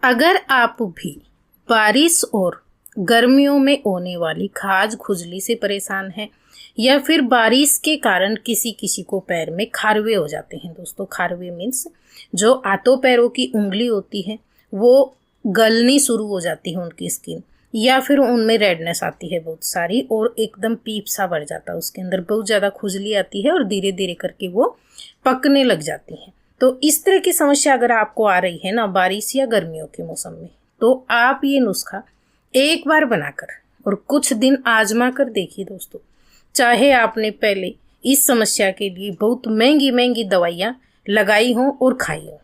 अगर आप भी बारिश और गर्मियों में होने वाली खाज खुजली से परेशान हैं या फिर बारिश के कारण किसी किसी को पैर में खारवे हो जाते हैं दोस्तों। खारवे मीन्स जो हाथों पैरों की उंगली होती है वो गलनी शुरू हो जाती है उनकी स्किन, या फिर उनमें रेडनेस आती है बहुत सारी और एकदम पीप सा बढ़ जाता है, उसके अंदर बहुत ज़्यादा खुजली आती है और धीरे धीरे करके वो पकने लग जाती हैं। तो इस तरह की समस्या अगर आपको आ रही है ना बारिश या गर्मियों के मौसम में, तो आप ये नुस्खा एक बार बनाकर और कुछ दिन आजमा कर देखिए दोस्तों। चाहे आपने पहले इस समस्या के लिए बहुत महंगी महंगी दवाइयाँ लगाई हों और खाई हों,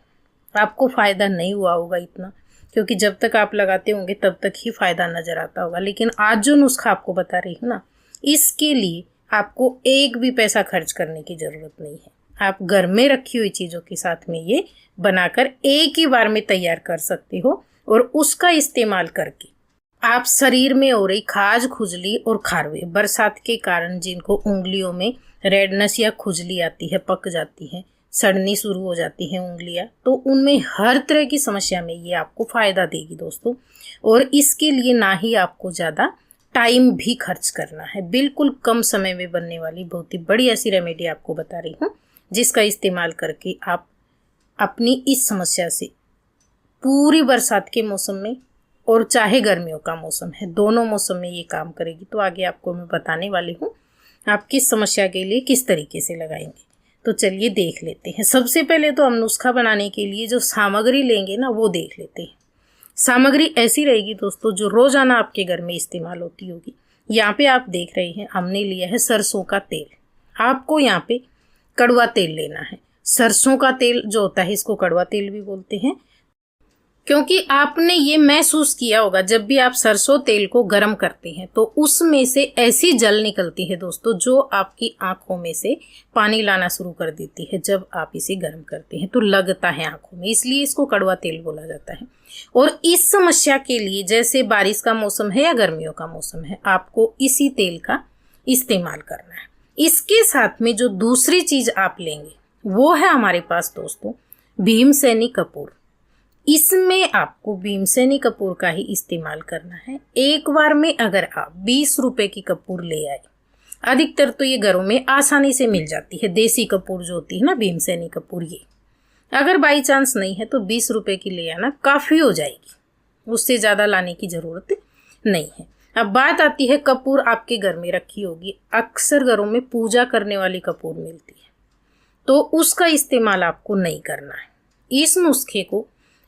आपको फ़ायदा नहीं हुआ होगा इतना, क्योंकि जब तक आप लगाते होंगे तब तक ही फ़ायदा नज़र आता होगा। लेकिन आज जो नुस्खा आपको बता रही हूँ ना, इसके लिए आपको एक भी पैसा खर्च करने की ज़रूरत नहीं है। आप घर में रखी हुई चीज़ों के साथ में ये बनाकर एक ही बार में तैयार कर सकते हो और उसका इस्तेमाल करके आप शरीर में हो रही खाज खुजली और खारवे, बरसात के कारण जिनको उंगलियों में रेडनेस या खुजली आती है, पक जाती है, सड़नी शुरू हो जाती हैं उंगलियां, तो उनमें हर तरह की समस्या में ये आपको फ़ायदा देगी दोस्तों। और इसके लिए ना ही आपको ज़्यादा टाइम भी खर्च करना है, बिल्कुल कम समय में बनने वाली बहुत ही बड़ी ऐसी रेमेडी आपको बता रही हूँ, जिसका इस्तेमाल करके आप अपनी इस समस्या से पूरी बरसात के मौसम में और चाहे गर्मियों का मौसम है, दोनों मौसम में ये काम करेगी। तो आगे आपको मैं बताने वाली हूँ आप किस समस्या के लिए किस तरीके से लगाएंगे। तो चलिए देख लेते हैं। सबसे पहले तो हम नुस्खा बनाने के लिए जो सामग्री लेंगे ना वो देख लेते हैं। सामग्री ऐसी रहेगी दोस्तों जो रोज़ाना आपके घर में इस्तेमाल होती होगी। यहाँ पे आप देख रहे हैं हमने लिया है सरसों का तेल। आपको यहाँ पे कड़वा तेल लेना है। सरसों का तेल जो होता है इसको कड़वा तेल भी बोलते हैं, क्योंकि आपने ये महसूस किया होगा जब भी आप सरसों तेल को गर्म करते हैं तो उसमें से ऐसी जल निकलती है दोस्तों जो आपकी आंखों में से पानी लाना शुरू कर देती है। जब आप इसे गर्म करते हैं तो लगता है आंखों में, इसलिए इसको कड़वा तेल बोला जाता है। और इस समस्या के लिए जैसे बारिश का मौसम है या गर्मियों का मौसम है, आपको इसी तेल का इस्तेमाल करना है। इसके साथ में जो दूसरी चीज आप लेंगे वो है हमारे पास दोस्तों भीमसेनी कपूर। इसमें आपको भीमसेनी कपूर का ही इस्तेमाल करना है। एक बार में अगर आप 20 रुपए की कपूर ले आए, अधिकतर तो ये घरों में आसानी से मिल जाती है, देसी कपूर जो होती है ना भीमसेनी कपूर, ये अगर बाई चांस नहीं है तो 20 रुपए की ले आना काफ़ी हो जाएगी, उससे ज़्यादा लाने की ज़रूरत नहीं है। अब बात आती है कपूर आपके घर में रखी होगी, अक्सर घरों में पूजा करने वाली कपूर मिलती है, तो उसका इस्तेमाल आपको नहीं करना है। इस नुस्खे को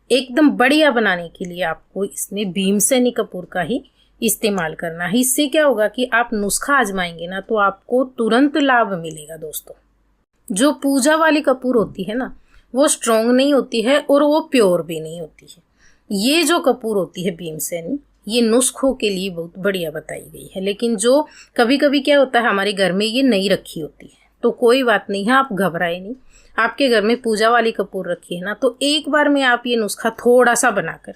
एकदम बढ़िया बनाने के लिए आपको इसमें भीमसेनी कपूर का ही इस्तेमाल करना है। इससे क्या होगा कि आप नुस्खा आजमाएंगे ना तो आपको तुरंत लाभ मिलेगा दोस्तों। जो पूजा वाली कपूर होती है ना वो स्ट्रॉन्ग नहीं होती है और वो प्योर भी नहीं होती है। ये जो कपूर होती है भीमसेनी, ये नुस्खों के लिए बहुत बढ़िया बताई गई है। लेकिन जो कभी कभी क्या होता है हमारे घर में ये नहीं रखी होती है, तो कोई बात नहीं है, आप घबराए नहीं। आपके घर में पूजा वाली कपूर रखी है ना, तो एक बार में आप ये नुस्खा थोड़ा सा बनाकर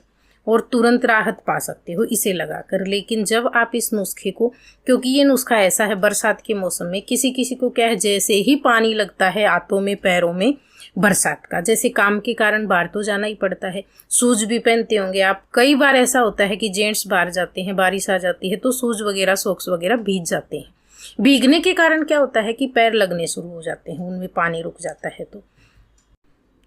और तुरंत राहत पा सकते हो इसे लगाकर। लेकिन जब आप इस नुस्खे को, क्योंकि ये नुस्खा ऐसा है बरसात के मौसम में किसी किसी को क्या है जैसे ही पानी लगता है हाथों में पैरों में, बरसात का जैसे काम के कारण बाहर तो जाना ही पड़ता है, शूज भी पहनते होंगे आप। कई बार ऐसा होता है कि जेंट्स बाहर जाते हैं, बारिश आ जाती है तो शूज वगैरह सॉक्स वगैरह भीग जाते हैं। भीगने के कारण क्या होता है कि पैर लगने शुरू हो जाते हैं, उनमें पानी रुक जाता है।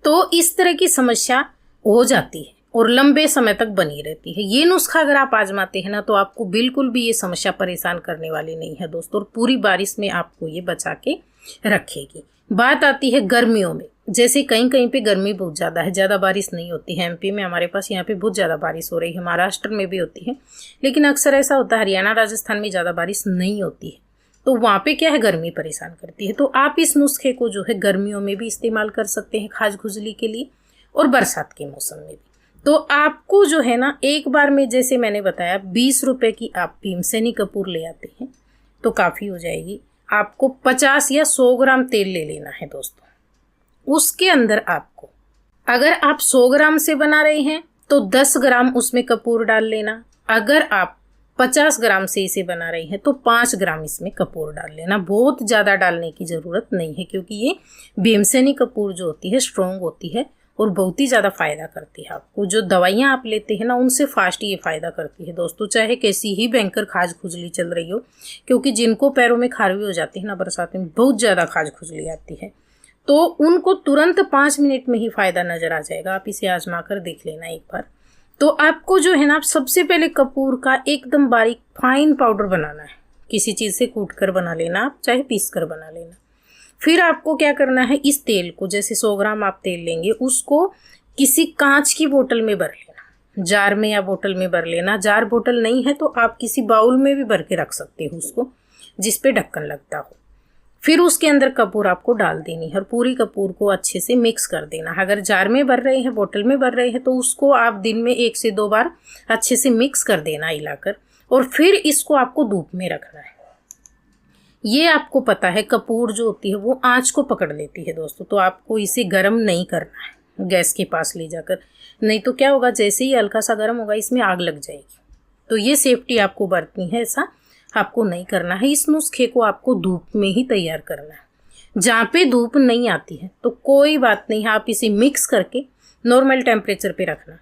तो इस तरह की समस्या हो जाती है और लंबे समय तक बनी रहती है। ये नुस्खा अगर आप आजमाते हैं ना तो आपको बिल्कुल भी ये समस्या परेशान करने वाली नहीं है दोस्तों, और पूरी बारिश में आपको ये बचा के रखेगी। बात आती है गर्मियों में, जैसे कहीं कहीं पे गर्मी बहुत ज़्यादा है, ज़्यादा बारिश नहीं होती है। एमपी में हमारे पास यहाँ पे बहुत ज़्यादा बारिश हो रही है, महाराष्ट्र में भी होती है, लेकिन अक्सर ऐसा होता है हरियाणा राजस्थान में ज़्यादा बारिश नहीं होती है, तो वहाँ पे क्या है गर्मी परेशान करती है। तो आप इस नुस्खे को जो है गर्मियों में भी इस्तेमाल कर सकते हैं खाज खुजली के लिए और बरसात के मौसम में भी। तो आपको जो है ना एक बार में जैसे मैंने बताया 20 रुपए की आप भीमसेनी कपूर ले आते हैं तो काफ़ी हो जाएगी। आपको 50 या 100 ग्राम तेल ले लेना है दोस्तों। उसके अंदर आपको, अगर आप 100 ग्राम से बना रहे हैं तो 10 ग्राम उसमें कपूर डाल लेना। अगर आप 50 ग्राम से इसे बना रहे हैं तो 5 ग्राम इसमें कपूर डाल लेना। बहुत ज़्यादा डालने की ज़रूरत नहीं है, क्योंकि ये भीमसेनी कपूर जो होती है स्ट्रॉन्ग होती है और बहुत ही ज़्यादा फ़ायदा करती है आपको। जो दवाइयाँ आप लेते हैं ना उनसे फास्ट ये फ़ायदा करती है दोस्तों, चाहे कैसी ही भयंकर खाज खुजली चल रही हो। क्योंकि जिनको पैरों में खारवी हो जाती है ना बरसात में, बहुत ज़्यादा खाज खुजली आती है, तो उनको तुरंत 5 मिनट में ही फ़ायदा नज़र आ जाएगा। आप इसे आजमा कर देख लेना एक बार। तो आपको जो है ना, आप सबसे पहले कपूर का एकदम बारीक फाइन पाउडर बनाना है। किसी चीज़ से कूट कर बना लेना आप, चाहे पीस कर बना लेना। फिर आपको क्या करना है, इस तेल को, जैसे 100 ग्राम आप तेल लेंगे, उसको किसी कांच की बोतल में भर लेना, जार में या बोतल में भर लेना। जार बोतल नहीं है तो आप किसी बाउल में भी भर के रख सकते हो उसको, जिस पे ढक्कन लगता हो। फिर उसके अंदर कपूर आपको डाल देनी है और पूरी कपूर को अच्छे से मिक्स कर देना। अगर जार में भर रहे हैं, बोतल में भर रहे हैं, तो उसको आप दिन में 1 से 2 बार अच्छे से मिक्स कर देना हिलाकर, और फिर इसको आपको धूप में रखना है। ये आपको पता है कपूर जो होती है वो आँच को पकड़ लेती है दोस्तों, तो आपको इसे गर्म नहीं करना है गैस के पास ले जाकर, नहीं तो क्या होगा, जैसे ही हल्का सा गर्म होगा इसमें आग लग जाएगी। तो ये सेफ्टी आपको बरतनी है, ऐसा आपको नहीं करना है। इस नुस्खे को आपको धूप में ही तैयार करना है। जहाँ पे धूप नहीं आती है तो कोई बात नहीं है, आप इसे मिक्स करके नॉर्मल टेम्परेचर पे रखना।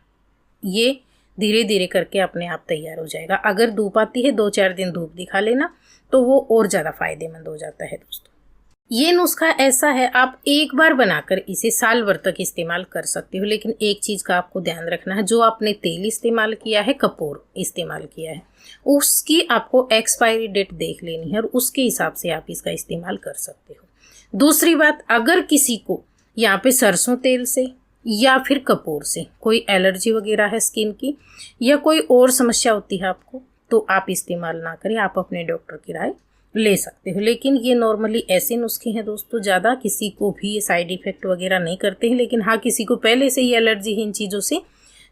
ये धीरे धीरे करके अपने आप तैयार हो जाएगा। अगर धूप आती है 2-4 दिन धूप दिखा लेना, तो वो और ज़्यादा फायदेमंद हो जाता है दोस्तों। ये नुस्खा ऐसा है, आप एक बार बनाकर इसे साल भर तक इस्तेमाल कर सकते हो। लेकिन एक चीज़ का आपको ध्यान रखना है, जो आपने तेल इस्तेमाल किया है, कपूर इस्तेमाल किया है, उसकी आपको एक्सपायरी डेट देख लेनी है और उसके हिसाब से आप इसका इस्तेमाल कर सकते हो। दूसरी बात, अगर किसी को यहाँ पे सरसों तेल से या फिर कपूर से कोई एलर्जी वगैरह है स्किन की, या कोई और समस्या होती है आपको, तो आप इस्तेमाल ना करें, आप अपने डॉक्टर की राय ले सकते हो। लेकिन ये नॉर्मली ऐसे नुस्खे हैं दोस्तों, ज़्यादा किसी को भी ये साइड इफ़ेक्ट वगैरह नहीं करते हैं। लेकिन हाँ, किसी को पहले से ही एलर्जी है इन चीज़ों से,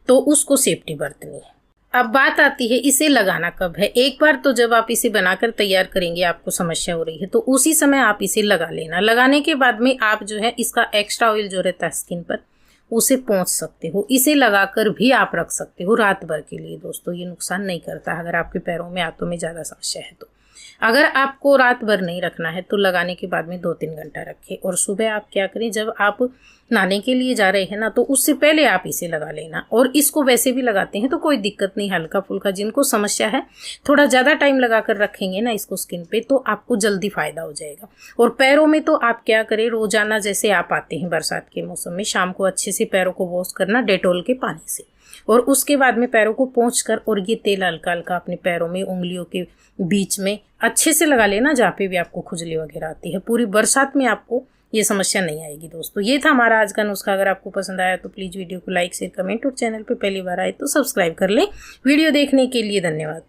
तो उसको सेफ्टी बरतनी है। अब बात आती है इसे लगाना कब है। एक बार तो जब आप इसे बनाकर तैयार करेंगे, आपको समस्या हो रही है, तो उसी समय आप इसे लगा लेना। लगाने के बाद में आप जो है इसका एक्स्ट्रा ऑयल जो रहता है स्किन पर, उसे पोंछ सकते हो। इसे लगाकर भी आप रख सकते हो रात भर के लिए दोस्तों, ये नुकसान नहीं करता अगर आपके पैरों में, हाथों में ज़्यादा समस्या है तो। अगर आपको रात भर नहीं रखना है तो लगाने के बाद में 2-3 घंटा रखें, और सुबह आप क्या करें, जब आप नहाने के लिए जा रहे हैं ना, तो उससे पहले आप इसे लगा लेना। और इसको वैसे भी लगाते हैं तो कोई दिक्कत नहीं, हल्का फुल्का। जिनको समस्या है, थोड़ा ज़्यादा टाइम लगा कर रखेंगे ना इसको स्किन पे, तो आपको जल्दी फ़ायदा हो जाएगा। और पैरों में तो आप क्या करें, रोज़ाना जैसे आप आते हैं बरसात के मौसम में, शाम को अच्छे से पैरों को वॉश करना डेटॉल के पानी से, और उसके बाद में पैरों को पोंछ कर, और ये तेल हल्का हल्का अपने पैरों में, उंगलियों के बीच में अच्छे से लगा लेना, जहाँ पे भी आपको खुजली वगैरह आती है। पूरी बरसात में आपको ये समस्या नहीं आएगी दोस्तों। ये था हमारा आज का नुस्खा। अगर आपको पसंद आया तो प्लीज़ वीडियो को लाइक, शेयर, कमेंट, और चैनल पे पहली बार आए तो सब्सक्राइब कर लें। वीडियो देखने के लिए धन्यवाद।